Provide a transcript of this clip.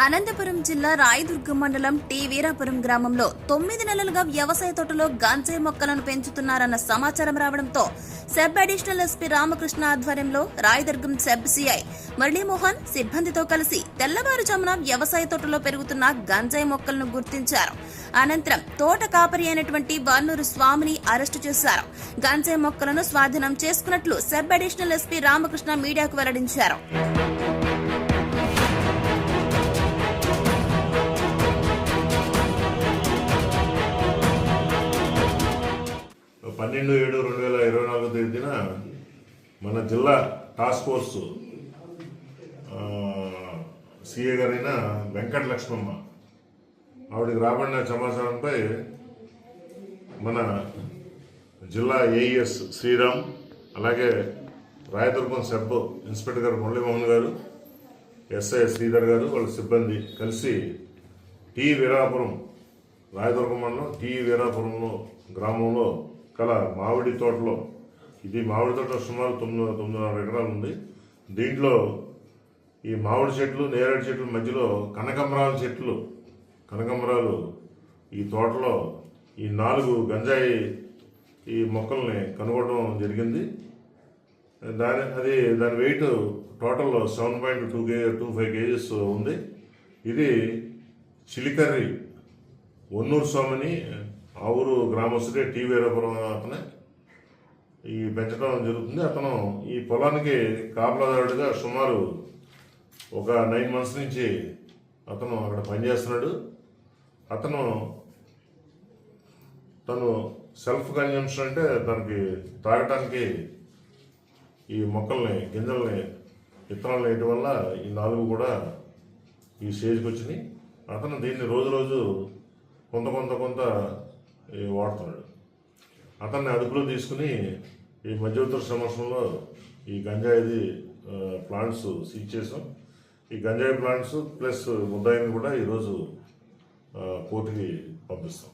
అనంతపురం జిల్లా రాయదుర్గం మండలం టి వీరాపురం గ్రామంలో 9 నెలలుగా వ్యవసాయ తోటలో గాంజాయి మొక్కలను పెంచుతున్నారన్న సమాచారం రావడంతో సెబ్ అడిషనల్ ఎస్పీ రామకృష్ణ ఆధ్వర్యంలో రాయదుర్గం సెబ్ సిఐ మురళీమోహన్ సిబ్బందితో కలిసి తెల్లవారుజామున వ్యవసాయ తోటలో పెరుగుతున్న గాంజాయి మొక్కలను గుర్తించారు. అనంతరం తోట కాపరి అయినటువంటి వార్నూరు స్వామిని అరెస్టు చేశారు. గాంజాయి మొక్కలను స్వాధీనం చేసుకున్నట్లు సెబ్ అడిషనల్ ఎస్పీ రామకృష్ణ మీడియాకు వెల్లడించారు. 12/7/2024 తేదీన మన జిల్లా టాస్క్ ఫోర్స్ సిఏ గారైన వెంకట లక్ష్మమ్మ ఆవిడకి రాబడిన సమాచారంపై మన జిల్లా ఏఈఎస్ శ్రీరామ్, అలాగే రాయదుర్గం సెబ్ ఇన్స్పెక్టర్ గారు మురళీమోహన్ గారు, ఎస్ఐ శ్రీధర్ గారు, వాళ్ళ సిబ్బంది కలిసి టి వీరాపురం రాయదుర్గం మండలం టి వీరాపురంలో గ్రామంలో కల మామిడి తోటలో, ఇది మామిడి తోట సుమారు 9.5 ఎకరాలు ఉంది. దీంట్లో ఈ మామిడి చెట్లు, నేరేడు చెట్ల మధ్యలో కనకంబరాలు ఈ తోటలో ఈ 4 గంజాయి ఈ మొక్కల్ని కనుగొనడం జరిగింది. దాని వెయిట్ టోటల్ 7.25 kgs ఉంది. ఇది చిలికర్రి ఒన్నూరు స్వామిని ఆ ఊరు గ్రామస్తుడే టి వీరాపురం అతనే ఈ పెంచడం జరుగుతుంది. అతను ఈ పొలానికి కాపలాదారుడిగా సుమారు ఒక 9 months నుంచి అతను అక్కడ పనిచేస్తున్నాడు. తను సెల్ఫ్ కన్జంప్షన్ అంటే తనకి తాగటానికి ఈ మొక్కల్ని, గింజల్ని, విత్తనాలు వేయటం వల్ల ఈ 4 కూడా ఈ స్టేజ్కి వచ్చినాయి. అతను దీన్ని రోజు కొంత వాడుతున్నాడు. అతన్ని అదుపులో తీసుకుని ఈ మధ్యవర్తుల సంవత్సరంలో ఈ గంజాయి ప్లాంట్స్ సీజ్ చేసాం. ఈ గంజాయి ప్లాంట్స్ ప్లస్ ముద్దాయిని కూడా ఈరోజు కోర్టుకి పంపిస్తాం.